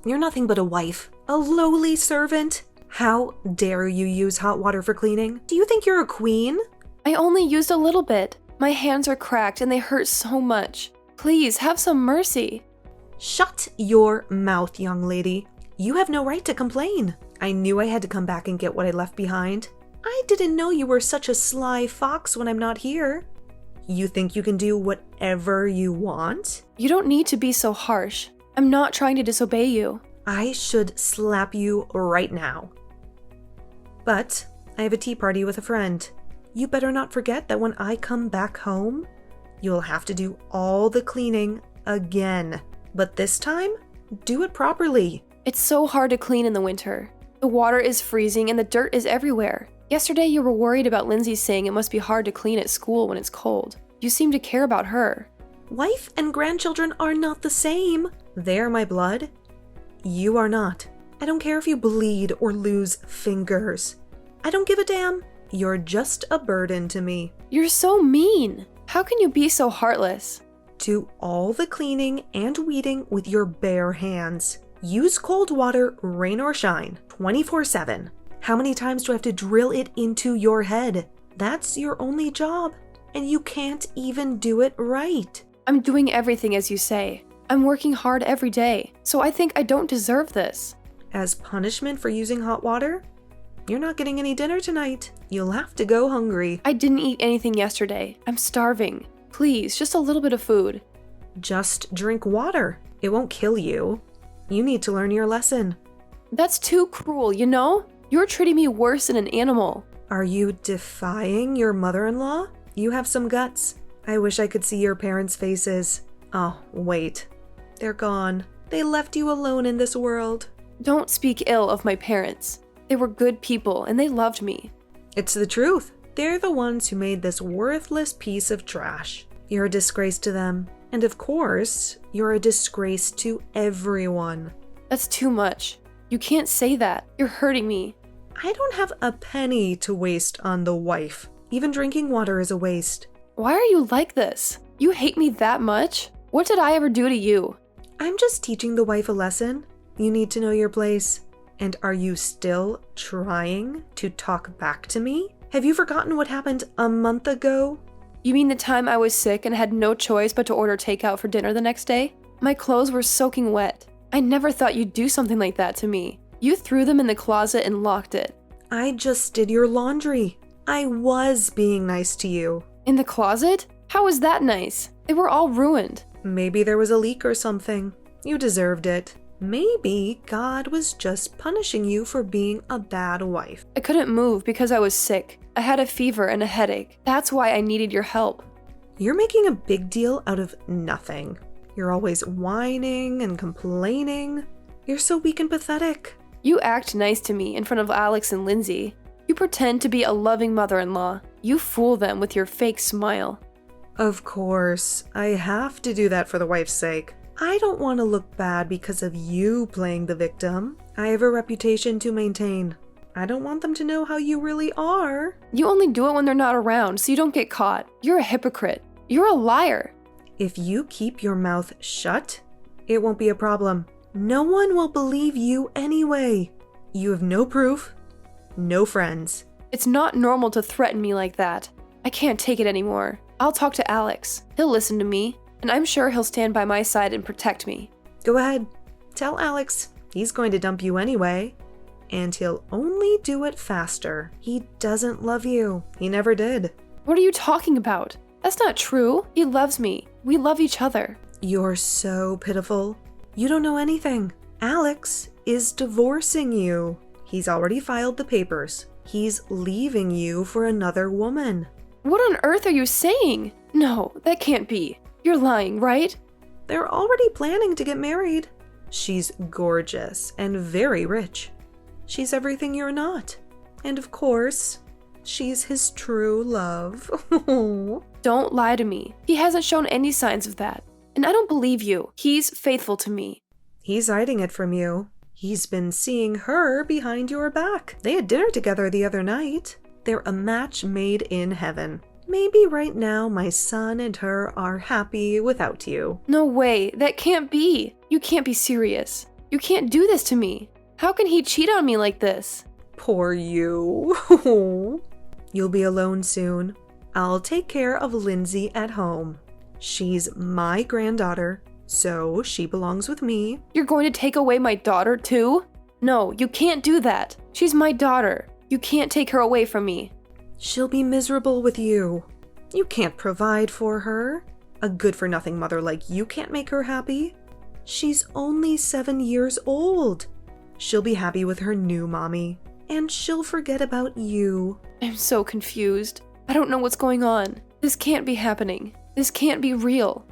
You're nothing but a wife. A lowly servant. How dare you use hot water for cleaning? Do you think you're a queen? I only used a little bit. My hands are cracked and they hurt so much. Please, have some mercy. Shut your mouth, young lady. You have no right to complain. I knew I had to come back and get what I left behind. I didn't know you were such a sly fox when I'm not here. You think you can do whatever you want? You don't need to be so harsh. I'm not trying to disobey you. I should slap you right now. But I have a tea party with a friend. You better not forget that when I come back home, you'll have to do all the cleaning again. But this time, do it properly. It's so hard to clean in the winter. The water is freezing and the dirt is everywhere. Yesterday you were worried about Lindsay saying it must be hard to clean at school when it's cold. You seem to care about her. Wife and grandchildren are not the same. They're my blood. You are not. I don't care if you bleed or lose fingers. I don't give a damn. You're just a burden to me. You're so mean. How can you be so heartless? Do all the cleaning and weeding with your bare hands. Use cold water, rain or shine, 24/7. How many times do I have to drill it into your head? That's your only job, and you can't even do it right. I'm doing everything as you say. I'm working hard every day, so I think I don't deserve this. As punishment for using hot water? You're not getting any dinner tonight. You'll have to go hungry. I didn't eat anything yesterday. I'm starving. Please, just a little bit of food. Just drink water. It won't kill you. You need to learn your lesson. That's too cruel, you know? You're treating me worse than an animal. Are you defying your mother-in-law? You have some guts. I wish I could see your parents' faces. Oh, wait. They're gone. They left you alone in this world. Don't speak ill of my parents. They were good people and they loved me. It's the truth. They're the ones who made this worthless piece of trash. You're a disgrace to them. And of course, you're a disgrace to everyone. That's too much. You can't say that. You're hurting me. I don't have a penny to waste on the wife. Even drinking water is a waste. Why are you like this? You hate me that much? What did I ever do to you? I'm just teaching the wife a lesson. You need to know your place. And are you still trying to talk back to me? Have you forgotten what happened a month ago? You mean the time I was sick and had no choice but to order takeout for dinner the next day? My clothes were soaking wet. I never thought you'd do something like that to me. You threw them in the closet and locked it. I just did your laundry. I was being nice to you. In the closet? How was that nice? They were all ruined. Maybe there was a leak or something. You deserved it. Maybe God was just punishing you for being a bad wife. I couldn't move because I was sick. I had a fever and a headache. That's why I needed your help. You're making a big deal out of nothing. You're always whining and complaining. You're so weak and pathetic. You act nice to me in front of Alex and Lindsay. You pretend to be a loving mother-in-law. You fool them with your fake smile. Of course, I have to do that for the wife's sake. I don't want to look bad because of you playing the victim. I have a reputation to maintain. I don't want them to know how you really are. You only do it when they're not around, so you don't get caught. You're a hypocrite. You're a liar. If you keep your mouth shut, it won't be a problem. No one will believe you anyway. You have no proof, no friends. It's not normal to threaten me like that. I can't take it anymore. I'll talk to Alex. He'll listen to me, and I'm sure he'll stand by my side and protect me. Go ahead. Tell Alex he's going to dump you anyway. And he'll only do it faster. He doesn't love you. He never did. What are you talking about? That's not true. He loves me. We love each other. You're so pitiful. You don't know anything. Alex is divorcing you. He's already filed the papers. He's leaving you for another woman. What on earth are you saying? No, that can't be. You're lying, right? They're already planning to get married. She's gorgeous and very rich. She's everything you're not. And of course, she's his true love. Don't lie to me. He hasn't shown any signs of that. And I don't believe you. He's faithful to me. He's hiding it from you. He's been seeing her behind your back. They had dinner together the other night. They're a match made in heaven. Maybe right now my son and her are happy without you. No way. That can't be. You can't be serious. You can't do this to me. How can he cheat on me like this? Poor you. You'll be alone soon. I'll take care of Lindsay at home. She's my granddaughter, so she belongs with me. You're going to take away my daughter too? No, you can't do that. She's my daughter. You can't take her away from me. She'll be miserable with you. You can't provide for her. A good-for-nothing mother like you can't make her happy. She's only 7 years old. She'll be happy with her new mommy, and she'll forget about you. I'm so confused. I don't know what's going on. This can't be happening. This can't be real.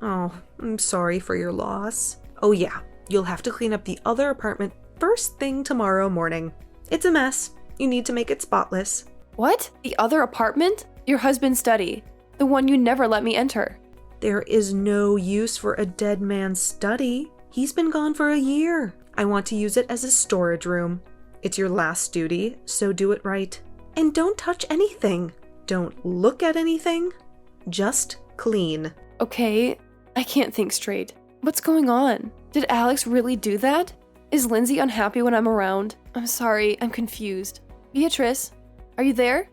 Oh, I'm sorry for your loss. Oh yeah, you'll have to clean up the other apartment first thing tomorrow morning. It's a mess. You need to make it spotless. What? The other apartment? Your husband's study. The one you never let me enter. There is no use for a dead man's study. He's been gone for a year. I want to use it as a storage room. It's your last duty, so do it right. And don't touch anything. Don't look at anything. Just clean. Okay, I can't think straight. What's going on? Did Alex really do that? Is Lindsay unhappy when I'm around? I'm sorry, I'm confused. Beatrice, are you there?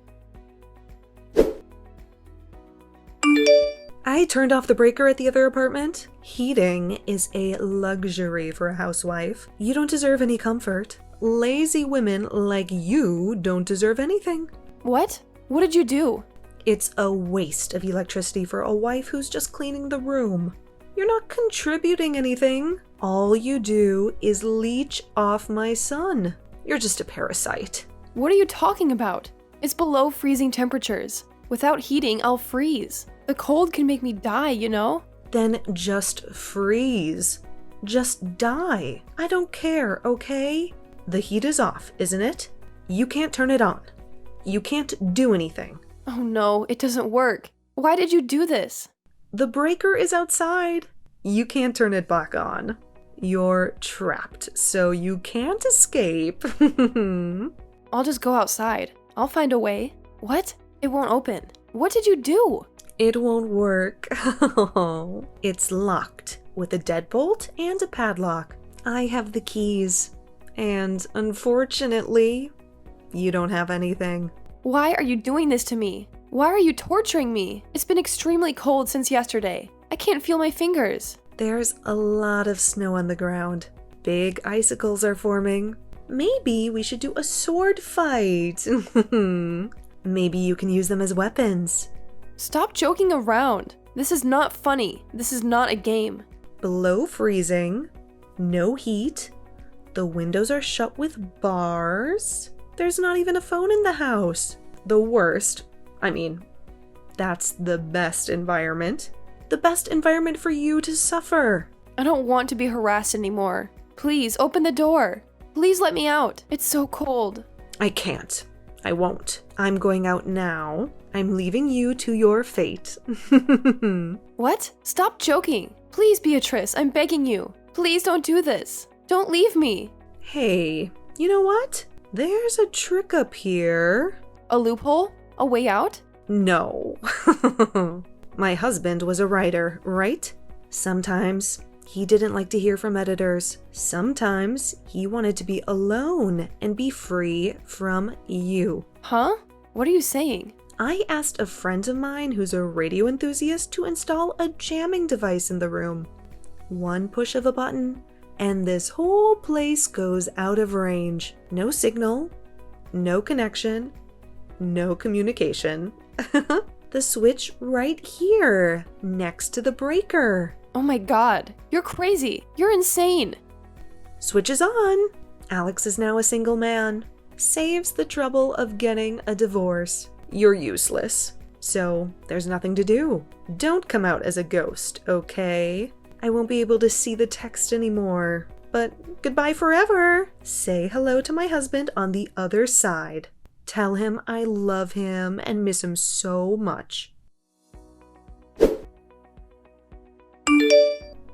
I turned off the breaker at the other apartment. Heating is a luxury for a housewife. You don't deserve any comfort. Lazy women like you don't deserve anything. What? What did you do? It's a waste of electricity for a wife who's just cleaning the room. You're not contributing anything. All you do is leech off my son. You're just a parasite. What are you talking about? It's below freezing temperatures. Without heating, I'll freeze. The cold can make me die, you know? Then just freeze. Just die. I don't care, okay? The heat is off, isn't it? You can't turn it on. You can't do anything. Oh no, it doesn't work. Why did you do this? The breaker is outside. You can't turn it back on. You're trapped, so you can't escape. I'll just go outside. I'll find a way. What? It won't open. What did you do? It won't work. It's locked with a deadbolt and a padlock. I have the keys. And unfortunately, you don't have anything. Why are you doing this to me? Why are you torturing me? It's been extremely cold since yesterday. I can't feel my fingers. There's a lot of snow on the ground. Big icicles are forming. Maybe we should do a sword fight. Maybe you can use them as weapons. Stop joking around. This is not funny. This is not a game. Below freezing. No heat. The windows are shut with bars. There's not even a phone in the house. The worst. I mean, that's the best environment. The best environment for you to suffer. I don't want to be harassed anymore. Please, open the door. Please let me out. It's so cold. I can't. I won't. I'm going out now. I'm leaving you to your fate. What? Stop joking. Please, Beatrice, I'm begging you. Please don't do this. Don't leave me. Hey, you know what? There's a trick up here. A loophole? A way out? No. My husband was a writer, right? Sometimes he didn't like to hear from editors. Sometimes he wanted to be alone and be free from you. Huh? What are you saying? I asked a friend of mine who's a radio enthusiast to install a jamming device in the room. One push of a button, and this whole place goes out of range. No signal, no connection, no communication. The switch right here, next to the breaker. Oh my god, you're crazy. You're insane. Switch is on. Alex is now a single man. Saves the trouble of getting a divorce. You're useless. So there's nothing to do. Don't come out as a ghost, okay? I won't be able to see the text anymore. But goodbye forever. Say hello to my husband on the other side. Tell him I love him and miss him so much.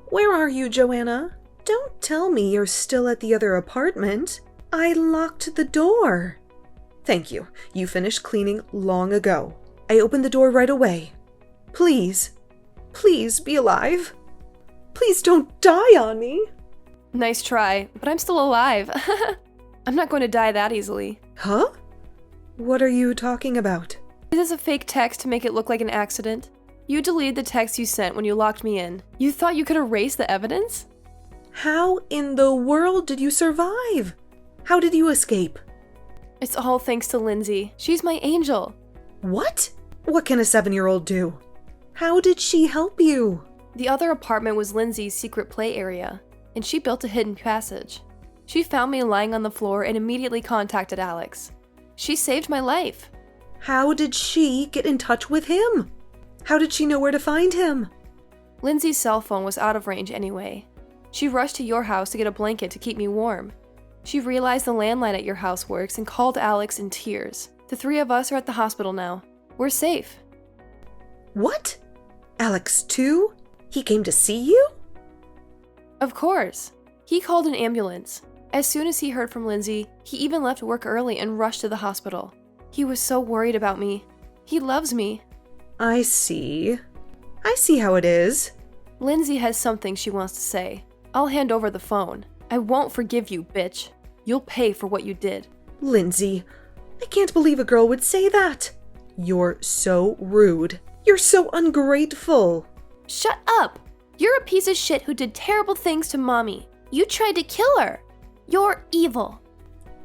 Where are you, Joanna? Don't tell me you're still at the other apartment. I locked the door. Thank you. You finished cleaning long ago. I opened the door right away. Please, please be alive. Please don't die on me. Nice try, but I'm still alive. I'm not going to die that easily. Huh? What are you talking about? This is a fake text to make it look like an accident. You deleted the text you sent when you locked me in. You thought you could erase the evidence? How in the world did you survive? How did you escape? It's all thanks to Lindsay. She's my angel. What? What can a 7-year-old do? How did she help you? The other apartment was Lindsay's secret play area, and she built a hidden passage. She found me lying on the floor and immediately contacted Alex. She saved my life. How did she get in touch with him? How did she know where to find him? Lindsay's cell phone was out of range anyway. She rushed to your house to get a blanket to keep me warm. She realized the landline at your house works and called Alex in tears. The 3 of us are at the hospital now. We're safe. What? Alex too? He came to see you? Of course. He called an ambulance. As soon as he heard from Lindsay, he even left work early and rushed to the hospital. He was so worried about me. He loves me. I see. I see how it is. Lindsay has something she wants to say. I'll hand over the phone. I won't forgive you, bitch. You'll pay for what you did. Lindsay, I can't believe a girl would say that. You're so rude. You're so ungrateful. Shut up! You're a piece of shit who did terrible things to Mommy. You tried to kill her. You're evil.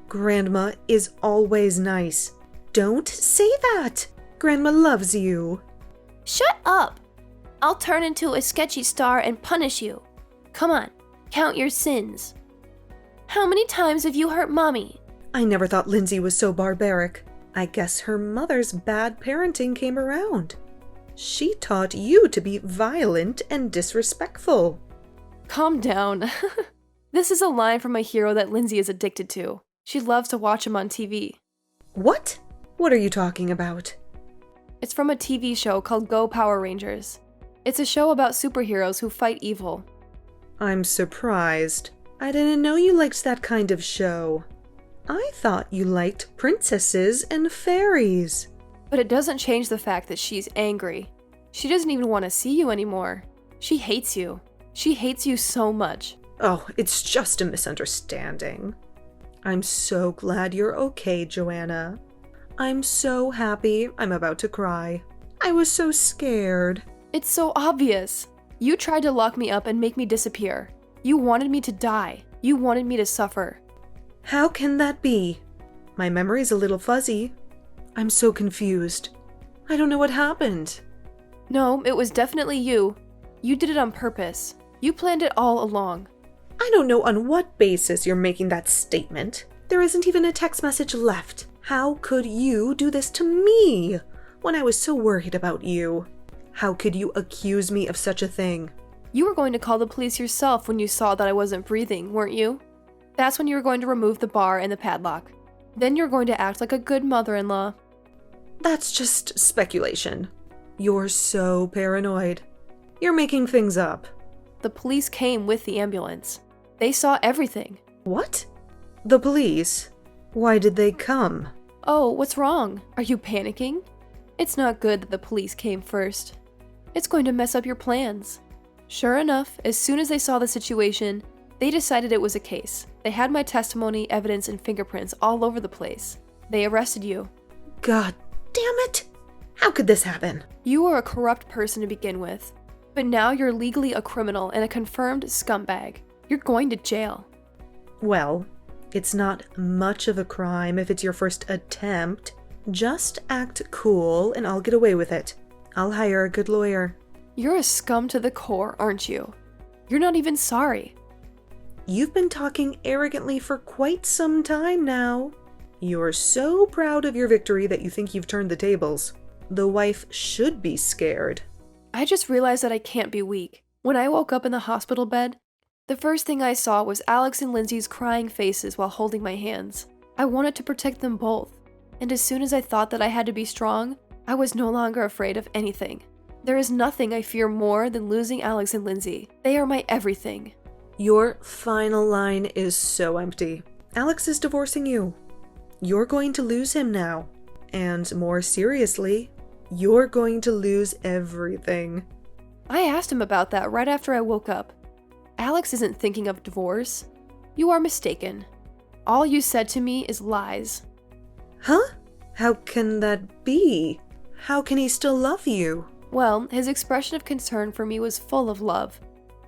Grandma is always nice. Don't say that. Grandma loves you. Shut up! I'll turn into a sketchy star and punish you. Come on, count your sins. How many times have you hurt Mommy? I never thought Lindsay was so barbaric. I guess her mother's bad parenting came around. She taught you to be violent and disrespectful. Calm down. This is a line from a hero that Lindsay is addicted to. She loves to watch him on TV. What? What are you talking about? It's from a TV show called Go Power Rangers. It's a show about superheroes who fight evil. I'm surprised. I didn't know you liked that kind of show. I thought you liked princesses and fairies. But it doesn't change the fact that she's angry. She doesn't even want to see you anymore. She hates you. She hates you so much. Oh, it's just a misunderstanding. I'm so glad you're okay, Joanna. I'm so happy. I'm about to cry. I was so scared. It's so obvious. You tried to lock me up and make me disappear. You wanted me to die. You wanted me to suffer. How can that be? My memory's a little fuzzy. I'm so confused. I don't know what happened. No, it was definitely you. You did it on purpose. You planned it all along. I don't know on what basis you're making that statement. There isn't even a text message left. How could you do this to me when I was so worried about you? How could you accuse me of such a thing? You were going to call the police yourself when you saw that I wasn't breathing, weren't you? That's when you were going to remove the bar and the padlock. Then you're going to act like a good mother-in-law. That's just speculation. You're so paranoid. You're making things up. The police came with the ambulance. They saw everything. What? The police? Why did they come? Oh, what's wrong? Are you panicking? It's not good that the police came first. It's going to mess up your plans. Sure enough, as soon as they saw the situation, they decided it was a case. They had my testimony, evidence, and fingerprints all over the place. They arrested you. God damn it! How could this happen? You were a corrupt person to begin with, but now you're legally a criminal and a confirmed scumbag. You're going to jail. Well, it's not much of a crime if it's your first attempt. Just act cool and I'll get away with it. I'll hire a good lawyer. You're a scum to the core, aren't you? You're not even sorry. You've been talking arrogantly for quite some time now. You're so proud of your victory that you think you've turned the tables. The wife should be scared. I just realized that I can't be weak. When I woke up in the hospital bed, the first thing I saw was Alex and Lindsay's crying faces while holding my hands. I wanted to protect them both. And as soon as I thought that I had to be strong, I was no longer afraid of anything. There is nothing I fear more than losing Alex and Lindsay. They are my everything. Your final line is so empty. Alex is divorcing you. You're going to lose him now. And more seriously, you're going to lose everything. I asked him about that right after I woke up. Alex isn't thinking of divorce. You are mistaken. All you said to me is lies. Huh? How can that be? How can he still love you? Well, his expression of concern for me was full of love.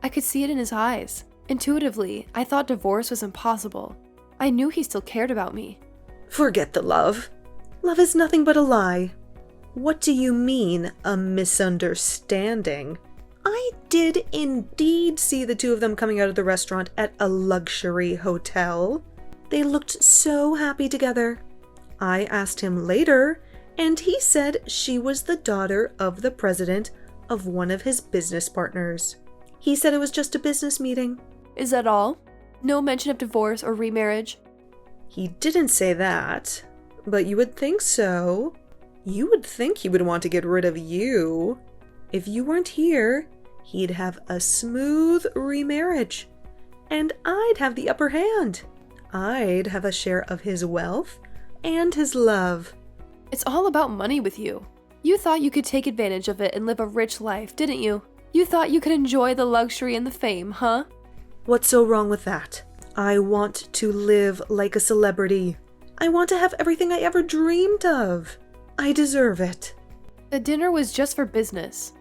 I could see it in his eyes. Intuitively, I thought divorce was impossible. I knew he still cared about me. Forget the love. Love is nothing but a lie. What do you mean, a misunderstanding? I did indeed see the two of them coming out of the restaurant at a luxury hotel. They looked so happy together. I asked him later, and he said she was the daughter of the president of one of his business partners. He said it was just a business meeting. Is that all? No mention of divorce or remarriage? He didn't say that, but you would think so. You would think he would want to get rid of you. If you weren't here, he'd have a smooth remarriage, and I'd have the upper hand. I'd have a share of his wealth and his love. It's all about money with you. You thought you could take advantage of it and live a rich life, didn't you? You thought you could enjoy the luxury and the fame, huh? What's so wrong with that? I want to live like a celebrity. I want to have everything I ever dreamed of. I deserve it. The dinner was just for business.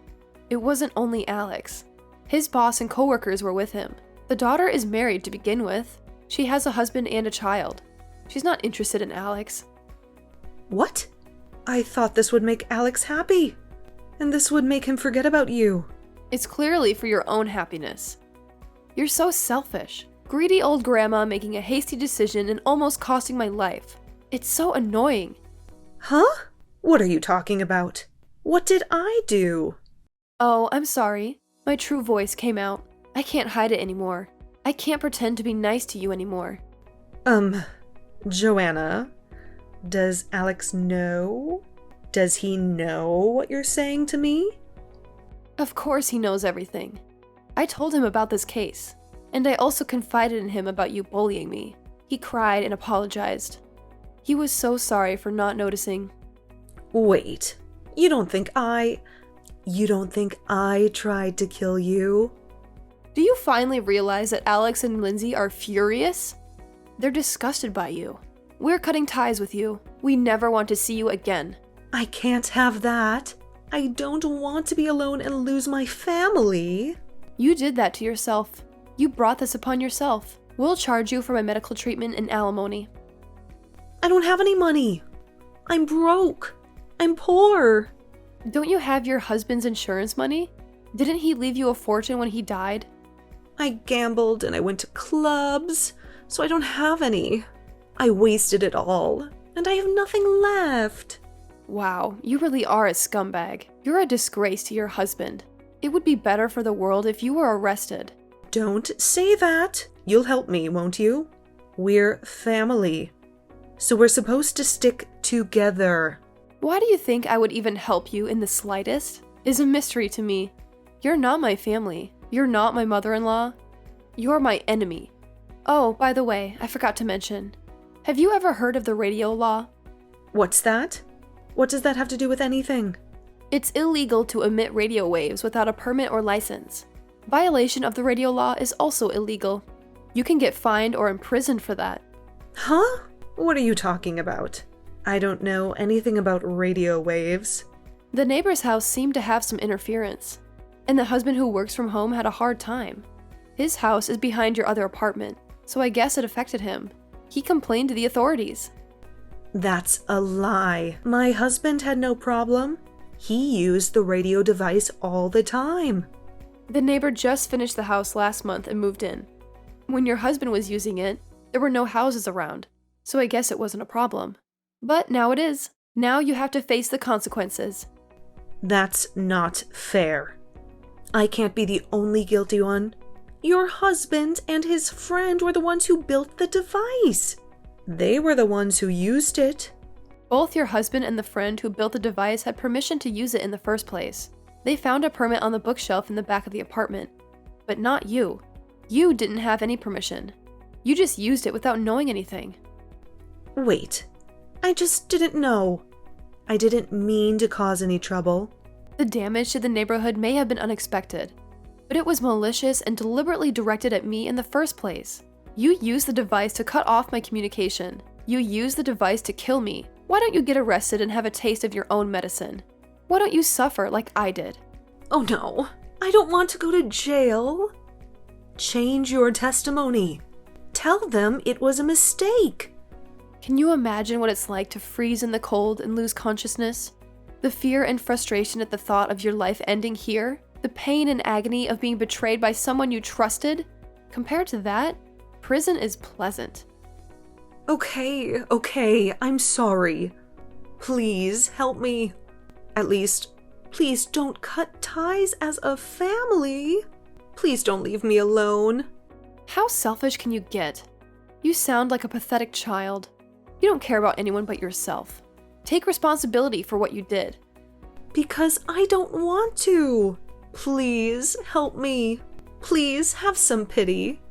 It wasn't only Alex. His boss and coworkers were with him. The daughter is married to begin with. She has a husband and a child. She's not interested in Alex. What? I thought this would make Alex happy. And this would make him forget about you. It's clearly for your own happiness. You're so selfish. Greedy old grandma making a hasty decision and almost costing my life. It's so annoying. Huh? What are you talking about? What did I do? Oh, I'm sorry. My true voice came out. I can't hide it anymore. I can't pretend to be nice to you anymore. Joanna, does Alex know? Does he know what you're saying to me? Of course he knows everything. I told him about this case, and I also confided in him about you bullying me. He cried and apologized. He was so sorry for not noticing. Wait, you don't think I tried to kill you? Do you finally realize that Alex and Lindsay are furious? They're disgusted by you. We're cutting ties with you. We never want to see you again. I can't have that. I don't want to be alone and lose my family. You did that to yourself. You brought this upon yourself. We'll charge you for my medical treatment and alimony. I don't have any money. I'm broke. I'm poor. Don't you have your husband's insurance money? Didn't he leave you a fortune when he died? I gambled and I went to clubs, so I don't have any. I wasted it all, and I have nothing left. Wow, you really are a scumbag. You're a disgrace to your husband. It would be better for the world if you were arrested. Don't say that. You'll help me, won't you? We're family, so we're supposed to stick together. Why do you think I would even help you in the slightest? Is a mystery to me. You're not my family. You're not my mother-in-law. You're my enemy. Oh, by the way, I forgot to mention. Have you ever heard of the radio law? What's that? What does that have to do with anything? It's illegal to emit radio waves without a permit or license. Violation of the radio law is also illegal. You can get fined or imprisoned for that. Huh? What are you talking about? I don't know anything about radio waves. The neighbor's house seemed to have some interference, and the husband who works from home had a hard time. His house is behind your other apartment, so I guess it affected him. He complained to the authorities. That's a lie. My husband had no problem. He used the radio device all the time. The neighbor just finished the house last month and moved in. When your husband was using it, there were no houses around, so I guess it wasn't a problem. But now it is. Now you have to face the consequences. That's not fair. I can't be the only guilty one. Your husband and his friend were the ones who built the device. They were the ones who used it. Both your husband and the friend who built the device had permission to use it in the first place. They found a permit on the bookshelf in the back of the apartment. But not you. You didn't have any permission. You just used it without knowing anything. Wait, I just didn't know. I didn't mean to cause any trouble. The damage to the neighborhood may have been unexpected. but it was malicious and deliberately directed at me in the first place. You used the device to cut off my communication. You used the device to kill me. Why don't you get arrested and have a taste of your own medicine? Why don't you suffer like I did? Oh no, I don't want to go to jail. Change your testimony. Tell them it was a mistake. Can you imagine what it's like to freeze in the cold and lose consciousness? The fear and frustration at the thought of your life ending here? The pain and agony of being betrayed by someone you trusted? Compared to that, prison is pleasant. Okay, I'm sorry. Please help me. At least, please don't cut ties as a family. Please don't leave me alone. How selfish can you get? You sound like a pathetic child. You don't care about anyone but yourself. Take responsibility for what you did. Because I don't want to. Please help me. Please have some pity.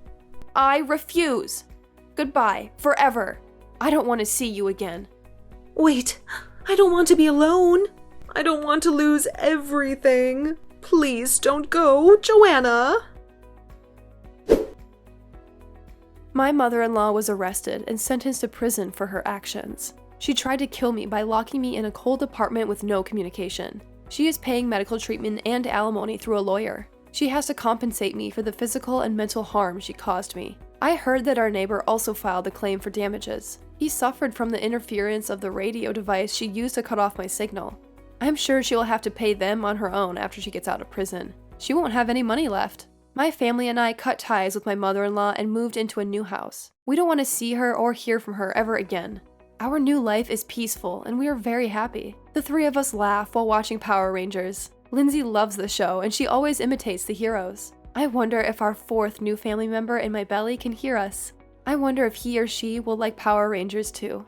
I refuse. Goodbye, forever. I don't want to see you again. Wait, I don't want to be alone. I don't want to lose everything. Please don't go, Joanna. My mother-in-law was arrested and sentenced to prison for her actions. She tried to kill me by locking me in a cold apartment with no communication. She is paying medical treatment and alimony through a lawyer. She has to compensate me for the physical and mental harm she caused me. I heard that our neighbor also filed a claim for damages. He suffered from the interference of the radio device she used to cut off my signal. I'm sure she will have to pay them on her own after she gets out of prison. She won't have any money left. My family and I cut ties with my mother-in-law and moved into a new house. We don't want to see her or hear from her ever again. Our new life is peaceful and we are very happy. The three of us laugh while watching Power Rangers. Lindsay loves the show and she always imitates the heroes. I wonder if our fourth new family member in my belly can hear us. I wonder if he or she will like Power Rangers too.